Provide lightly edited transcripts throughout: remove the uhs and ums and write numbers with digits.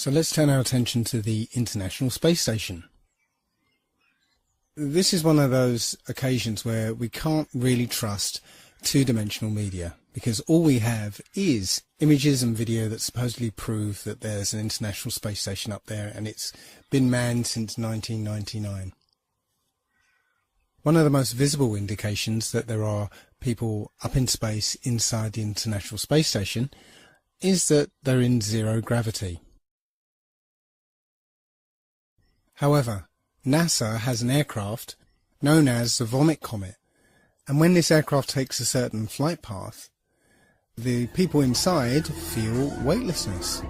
So let's turn our attention to the International Space Station. This is one of those occasions where we can't really trust two-dimensional media, because all we have is images and video that supposedly prove that there's an International Space Station up there and it's been manned since 1999. One of the most visible indications that there are people up in space inside the International Space Station is that they're in zero gravity. However, NASA has an aircraft known as the Vomit Comet, and when this aircraft takes a certain flight path, the people inside feel weightlessness.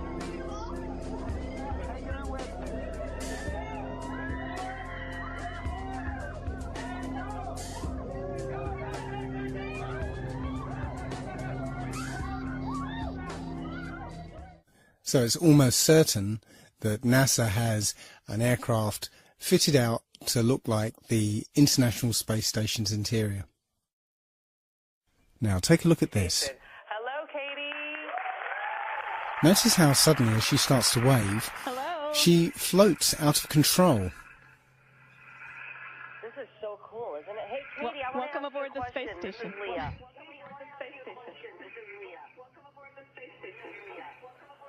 So it's almost certain that NASA has an aircraft fitted out to look like the International Space Station's interior. Now take a look at this. Hello, Katie. Notice how suddenly, as she starts to wave, she floats out of control. This is so cool, isn't it? Hey, Katie, I want to Welcome aboard the space station. Leah.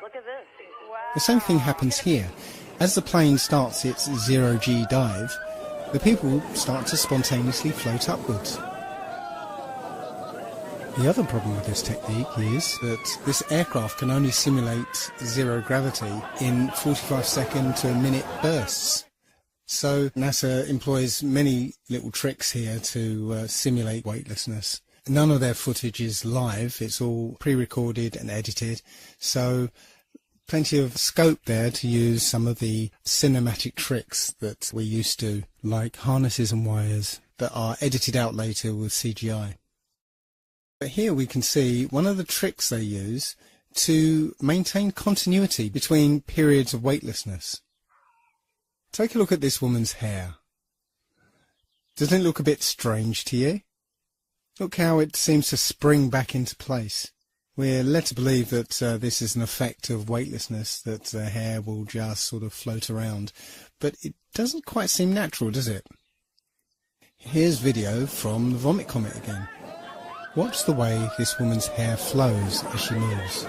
Look at this. Wow. The same thing happens here. As the plane starts its zero-G dive, the people start to spontaneously float upwards. The other problem with this technique is that this aircraft can only simulate zero gravity in 45-second to a minute bursts. So NASA employs many little tricks here to simulate weightlessness. None of their footage is live, it's all pre-recorded and edited, so plenty of scope there to use some of the cinematic tricks that we're used to, like harnesses and wires that are edited out later with CGI. But here we can see one of the tricks they use to maintain continuity between periods of weightlessness. Take a look at this woman's hair. Doesn't it look a bit strange to you? Look how it seems to spring back into place. We're led to believe that this is an effect of weightlessness, that the hair will just sort of float around. But it doesn't quite seem natural, does it? Here's video from the Vomit Comet again. Watch the way this woman's hair flows as she moves.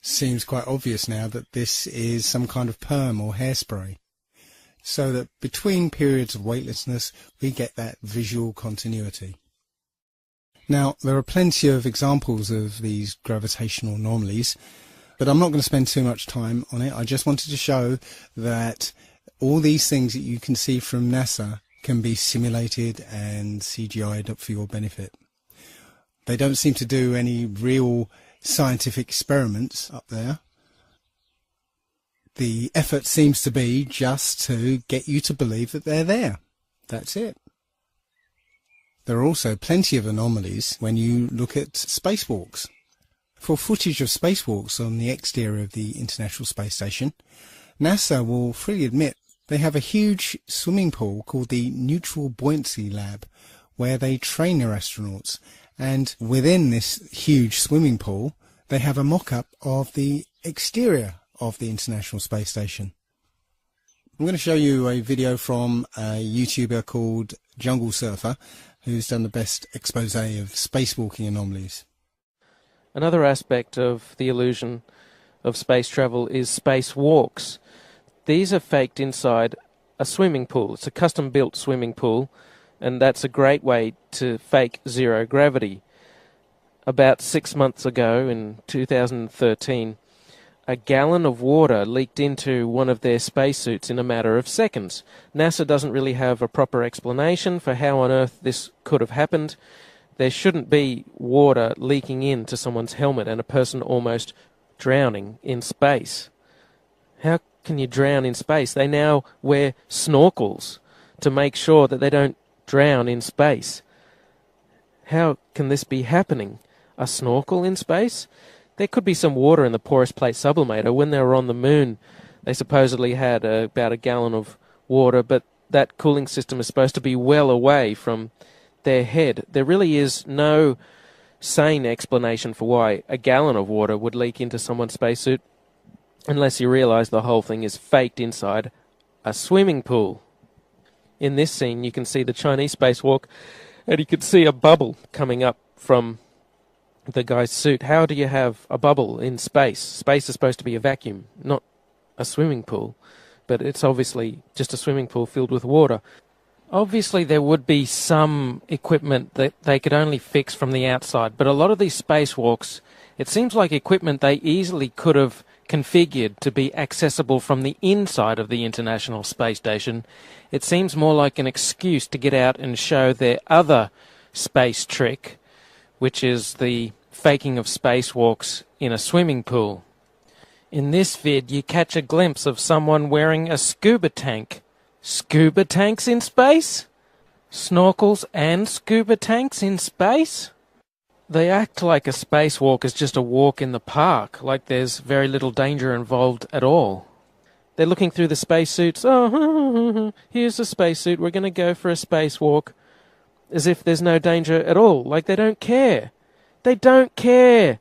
Seems quite obvious now that this is some kind of perm or hairspray, so that between periods of weightlessness we get that visual continuity. Now, there are plenty of examples of these gravitational anomalies, but I'm not going to spend too much time on it. I just wanted to show that all these things that you can see from NASA can be simulated and CGI'd up for your benefit. They don't seem to do any real scientific experiments up there. The effort seems to be just to get you to believe that they're there. That's it. There are also plenty of anomalies when you look at spacewalks. For footage of spacewalks on the exterior of the International Space Station, NASA will freely admit they have a huge swimming pool called the Neutral Buoyancy Lab, where they train their astronauts, and within this huge swimming pool they have a mock-up of the exterior of the International Space Station. I'm going to show you a video from a YouTuber called Jungle Surfer, who's done the best expose of spacewalking anomalies. Another aspect of the illusion of space travel is spacewalks. These are faked inside a swimming pool. It's a custom-built swimming pool, and that's a great way to fake zero gravity. About 6 months ago, in 2013, a gallon of water leaked into one of their spacesuits in a matter of seconds. NASA doesn't really have a proper explanation for how on earth this could have happened. There shouldn't be water leaking into someone's helmet and a person almost drowning in space. How can you drown in space? They now wear snorkels to make sure that they don't drown in space. How can this be happening? A snorkel in space? There could be some water in the porous plate sublimator. When they were on the moon, they supposedly had about a gallon of water, but that cooling system is supposed to be well away from their head. There really is no sane explanation for why a gallon of water would leak into someone's spacesuit, unless you realise the whole thing is faked inside a swimming pool. In this scene, you can see the Chinese spacewalk, and you can see a bubble coming up from the guy's suit. How do you have a bubble in space? Space is supposed to be a vacuum, not a swimming pool. But it's obviously just a swimming pool filled with water. Obviously, there would be some equipment that they could only fix from the outside, but a lot of these spacewalks, it seems like equipment they easily could have configured to be accessible from the inside of the International Space Station. It seems more like an excuse to get out and show their other space trick, which is the faking of spacewalks in a swimming pool. In this vid, you catch a glimpse of someone wearing a scuba tank. Scuba tanks in space? Snorkels and scuba tanks in space? They act like a spacewalk is just a walk in the park, like there's very little danger involved at all. They're looking through the spacesuits. Oh, here's a spacesuit, we're going to go for a spacewalk. As if there's no danger at all, like they don't care. They don't care.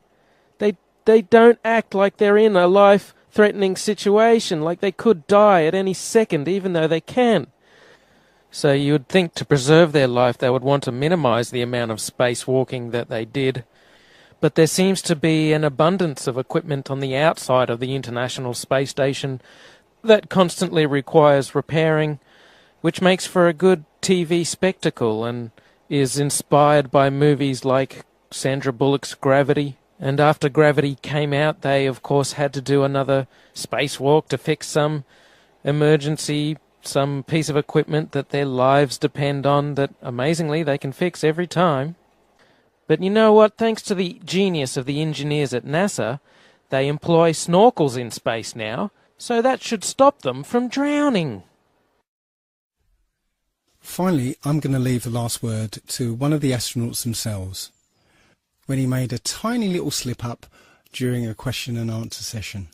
They don't act like they're in a life-threatening situation, like they could die at any second, even though they can. So you would think to preserve their life they would want to minimize the amount of spacewalking that they did. But there seems to be an abundance of equipment on the outside of the International Space Station that constantly requires repairing, which makes for a good TV spectacle and is inspired by movies like Sandra Bullock's Gravity. And after Gravity came out, they, of course, had to do another spacewalk to fix some emergency, some piece of equipment that their lives depend on that, amazingly, they can fix every time. But you know what? Thanks to the genius of the engineers at NASA, they employ snorkels in space now, so that should stop them from drowning. Finally, I'm going to leave the last word to one of the astronauts themselves, when he made a tiny little slip-up during a question and answer session.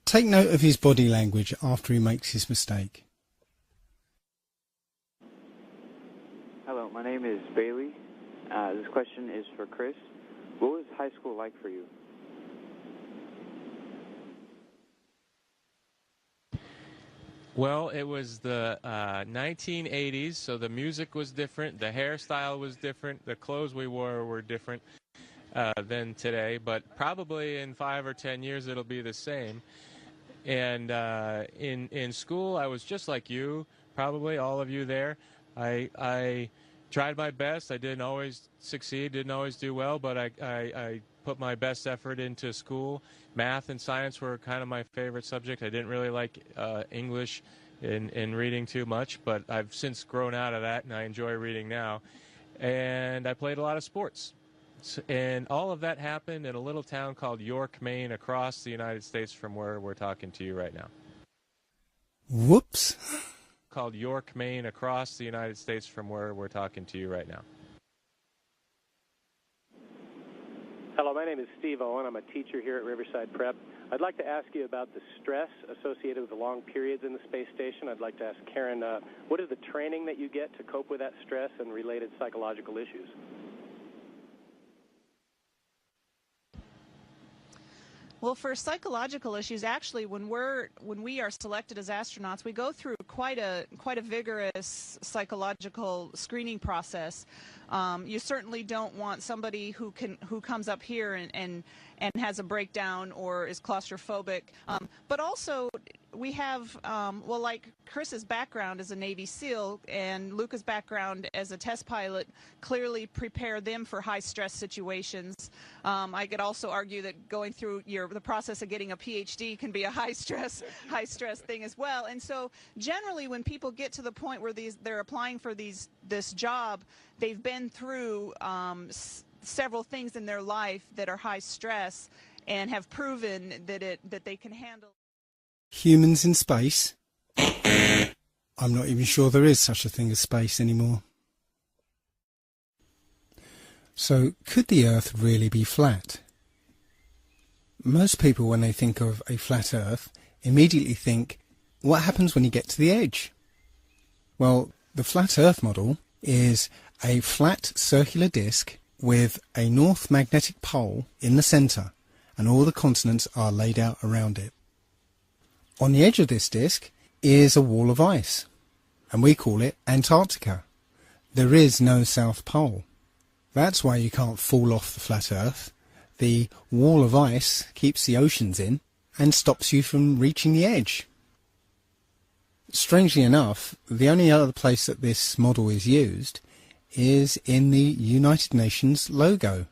Take note of his body language after he makes his mistake. Hello, my name is Bailey. This question is for Chris. What was high school like for you? Well, it was the 1980s, so the music was different, the hairstyle was different, the clothes we wore were different than today, but probably in 5 or 10 years it'll be the same. And in school, I was just like you, probably all of you there. I tried my best. I didn't always succeed, didn't always do well, but I put my best effort into school. Math and science were kind of my favorite subject. I didn't really like English and reading too much, but I've since grown out of that, and I enjoy reading now. And I played a lot of sports. And all of that happened in a little town called York, Maine, across the United States from where we're talking to you right now. Whoops. Called York, Maine, across the United States from where we're talking to you right now. Hello, my name is Steve Owen. I'm a teacher here at Riverside Prep. I'd like to ask you about the stress associated with the long periods in the space station. I'd like to ask Karen, what is the training that you get to cope with that stress and related psychological issues? Well, for psychological issues, actually, when we are selected as astronauts, we go through quite a vigorous psychological screening process. You certainly don't want somebody who comes up here and has a breakdown or is claustrophobic. But also, we have, well, like Chris's background as a Navy SEAL and Luca's background as a test pilot clearly prepare them for high-stress situations. I could also argue that going through the process of getting a PhD can be a high-stress thing as well. And so generally when people get to the point where they're applying for this job, they've been through several things in their life that are high stress and have proven that they can handle. Humans in space? I'm not even sure there is such a thing as space anymore. So, could the Earth really be flat? Most people, when they think of a flat Earth, immediately think, what happens when you get to the edge? Well, the flat Earth model is a flat circular disk with a north magnetic pole in the centre, and all the continents are laid out around it. On the edge of this disk is a wall of ice, and we call it Antarctica. There is no South Pole. That's why you can't fall off the flat Earth. The wall of ice keeps the oceans in and stops you from reaching the edge. Strangely enough, the only other place that this model is used is in the United Nations logo.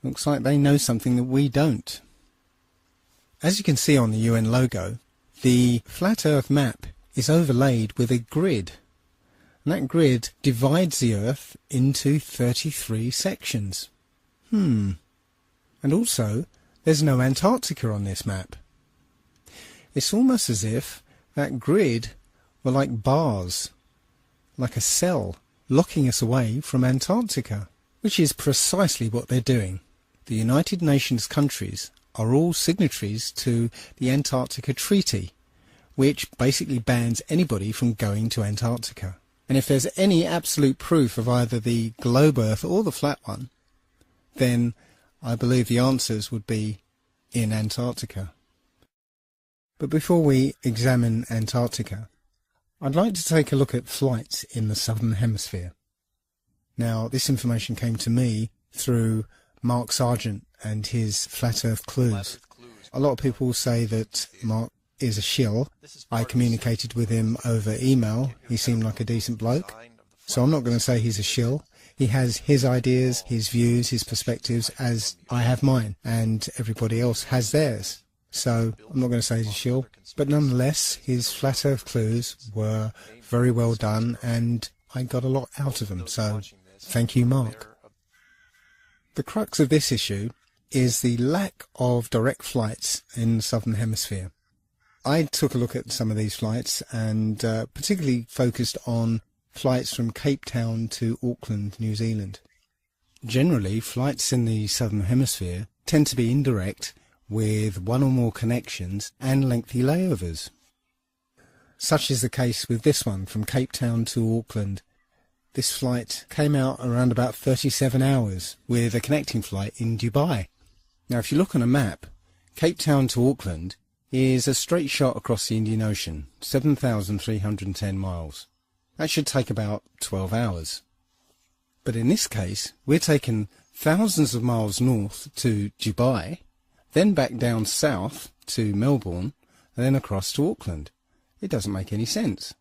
Looks like they know something that we don't. As you can see on the UN logo, the flat Earth map is overlaid with a grid. And that grid divides the Earth into 33 sections. And also, there's no Antarctica on this map. It's almost as if that grid were like bars, like a cell, locking us away from Antarctica, which is precisely what they're doing. The United Nations countries are all signatories to the Antarctica Treaty, which basically bans anybody from going to Antarctica. And if there's any absolute proof of either the globe Earth or the flat one, then I believe the answers would be in Antarctica. But before we examine Antarctica, I'd like to take a look at flights in the Southern Hemisphere. Now, this information came to me through Mark Sargent and his Flat Earth Clues. A lot of people say that Mark is a shill. I communicated with him over email. He seemed like a decent bloke. So I'm not going to say he's a shill. He has his ideas, his views, his perspectives, as I have mine, and everybody else has theirs. So I'm not going to say he's a shill, but nonetheless, his Flat Earth Clues were very well done, and I got a lot out of them, so thank you, Mark. The crux of this issue is the lack of direct flights in the Southern Hemisphere. I took a look at some of these flights, and particularly focused on flights from Cape Town to Auckland, New Zealand. Generally, flights in the Southern Hemisphere tend to be indirect, with one or more connections and lengthy layovers. Such is the case with this one from Cape Town to Auckland. This flight came out around about 37 hours with a connecting flight in Dubai. Now if you look on a map, Cape Town to Auckland is a straight shot across the Indian Ocean, 7,310 miles. That should take about 12 hours. But in this case, we're taking thousands of miles north to Dubai, then back down south to Melbourne, and then across to Auckland. It doesn't make any sense.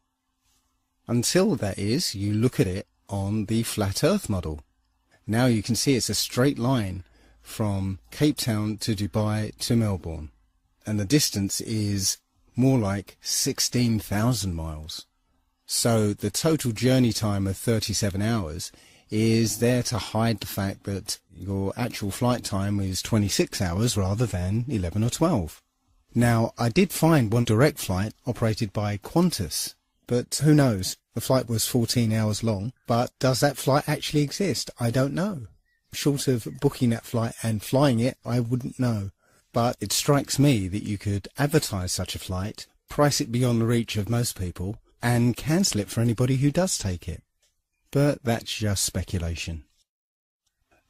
Until, that is, you look at it on the Flat Earth model. Now you can see it's a straight line from Cape Town to Dubai to Melbourne. And the distance is more like 16,000 miles. So the total journey time of 37 hours is there to hide the fact that your actual flight time is 26 hours rather than 11 or 12. Now, I did find one direct flight operated by Qantas, but who knows? The flight was 14 hours long, but does that flight actually exist? I don't know. Short of booking that flight and flying it, I wouldn't know. But it strikes me that you could advertise such a flight, price it beyond the reach of most people, and cancel it for anybody who does take it. But that's just speculation.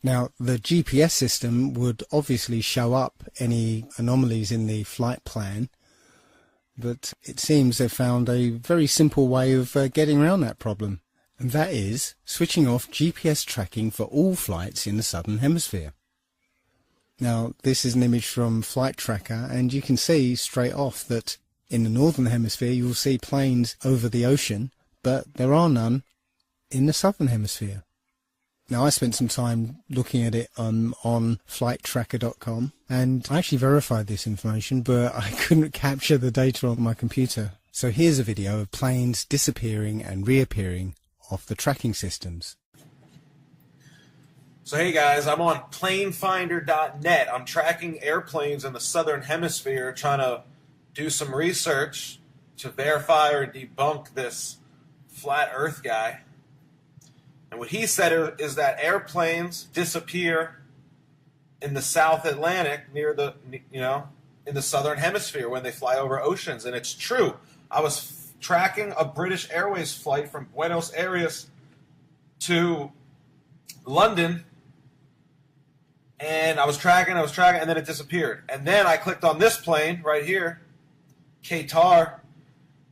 Now, the GPS system would obviously show up any anomalies in the flight plan, but it seems they've found a very simple way of getting around that problem, and that is switching off GPS tracking for all flights in the Southern Hemisphere. Now, this is an image from Flight Tracker, and you can see straight off that in the Northern Hemisphere you'll see planes over the ocean, but there are none in the Southern Hemisphere. Now, I spent some time looking at it on flighttracker.com, and I actually verified this information, but I couldn't capture the data on my computer. So here's a video of planes disappearing and reappearing off the tracking systems. So hey guys, I'm on planefinder.net. I'm tracking airplanes in the Southern Hemisphere, trying to do some research to verify or debunk this flat Earth guy. And what he said is that airplanes disappear in the South Atlantic near the, in the Southern Hemisphere when they fly over oceans. And it's true. I was tracking a British Airways flight from Buenos Aires to London, and I was tracking, and then it disappeared. And then I clicked on this plane right here, Qatar.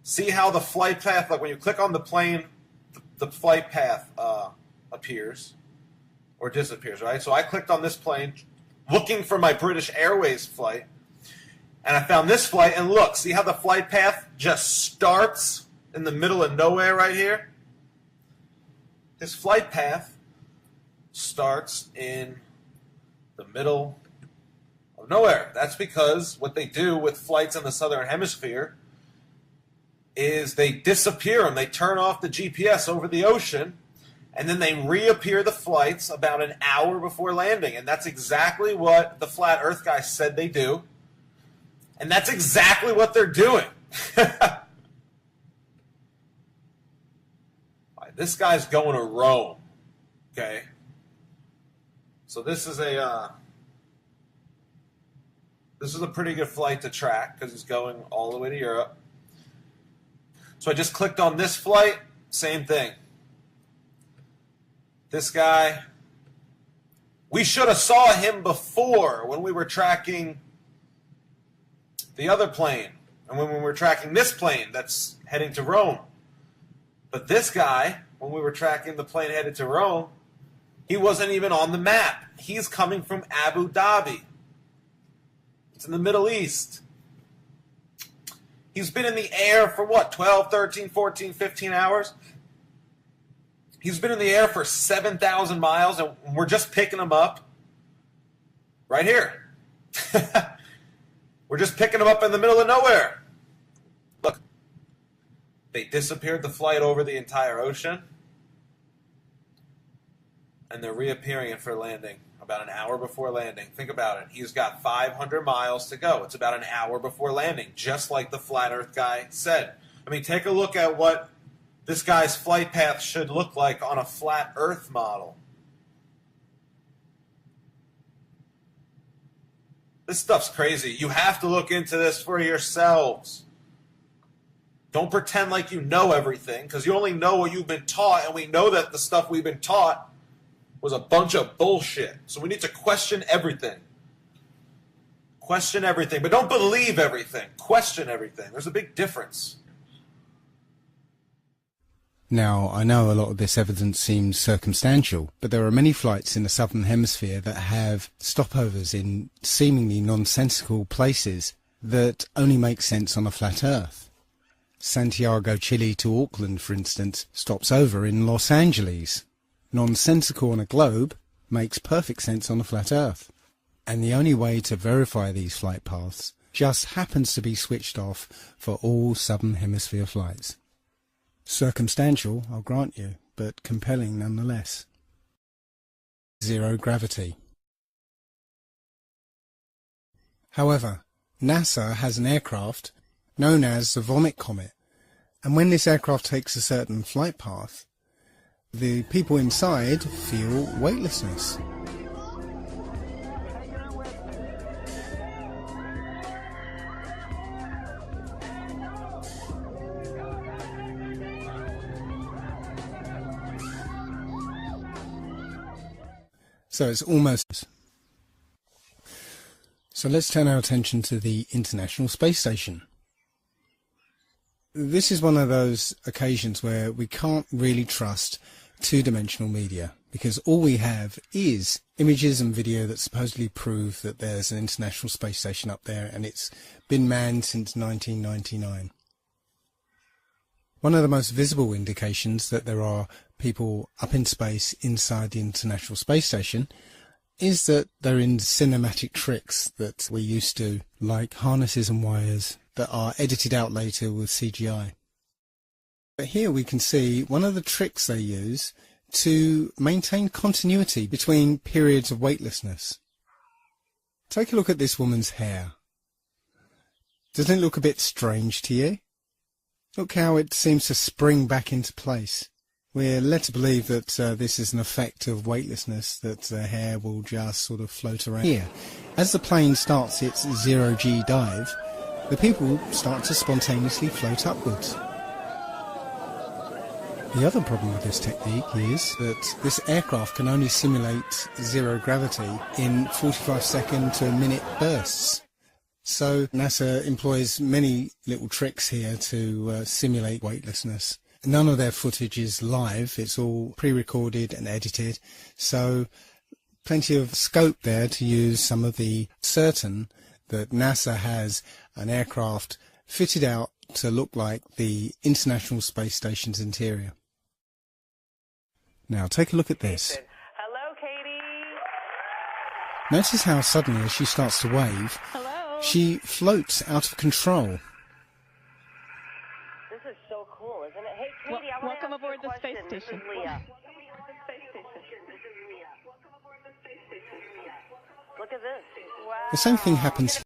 See how the flight path, like when you click on the plane, the flight path appears or disappears, right? So I clicked on this plane looking for my British Airways flight, and I found this flight, and look, see how the flight path just starts in the middle of nowhere right here? His flight path starts in the middle of nowhere. That's because what they do with flights in the Southern Hemisphere is they disappear them. They turn off the GPS over the ocean, and then they reappear the flights about an hour before landing. And that's exactly what the Flat Earth guys said they do. And that's exactly what they're doing. This guy's going to Rome. Okay. So this is a pretty good flight to track because he's going all the way to Europe. So I just clicked on this flight, same thing. This guy, we should have saw him before when we were tracking the other plane and when we were tracking this plane that's heading to Rome. But this guy, when we were tracking the plane headed to Rome, he wasn't even on the map. He's coming from Abu Dhabi. It's in the Middle East. He's been in the air for what, 12, 13, 14, 15 hours? He's been in the air for 7,000 miles, and we're just picking him up right here. We're just picking him up in the middle of nowhere. Look, they disappeared the flight over the entire ocean, and they're reappearing it for landing about an hour before landing. Think about it. He's got 500 miles to go. It's about an hour before landing, just like the Flat Earth guy said. I mean, take a look at what this guy's flight path should look like on a Flat Earth model. This stuff's crazy. You have to look into this for yourselves. Don't pretend like you know everything, because you only know what you've been taught, and we know that the stuff we've been taught was a bunch of bullshit. So we need to question everything. Question everything, but don't believe everything. Question everything. There's a big difference. Now, I know a lot of this evidence seems circumstantial, but there are many flights in the Southern Hemisphere that have stopovers in seemingly nonsensical places that only make sense on a flat Earth. Santiago, Chile to Auckland, for instance, stops over in Los Angeles. Nonsensical on a globe makes perfect sense on a flat Earth. And the only way to verify these flight paths just happens to be switched off for all Southern Hemisphere flights. Circumstantial, I'll grant you, but compelling nonetheless. Zero gravity. However, NASA has an aircraft known as the Vomit Comet, and when this aircraft takes a certain flight path, the people inside feel weightlessness. So it's almost... So let's turn our attention to the International Space Station. This is one of those occasions where we can't really trust two-dimensional media, because all we have is images and video that supposedly prove that there's an International Space Station up there and it's been manned since 1999. One of the most visible indications that there are people up in space inside the International Space Station is that they're in cinematic tricks that we're used to, like harnesses and wires that are edited out later with CGI. But here we can see one of the tricks they use to maintain continuity between periods of weightlessness. Take a look at this woman's hair. Doesn't it look a bit strange to you? Look how it seems to spring back into place. We're led to believe that this is an effect of weightlessness, that the hair will just sort of float around. Here, as the plane starts its zero-G dive, the people start to spontaneously float upwards. The other problem with this technique is that this aircraft can only simulate zero gravity in 45-second to minute bursts. So NASA employs many little tricks here to simulate weightlessness. None of their footage is live, it's all pre-recorded and edited, so plenty of scope there to use some of the certain that NASA has an aircraft fitted out to look like the International Space Station's interior. Now take a look at this. Hello, Katie. Notice how suddenly as she starts to wave, she floats out of control. This is so cool, isn't it? Hey, Katie, I want welcome to ask aboard you a the space question. This station. is Leah. Look at this. Wow. The same thing happens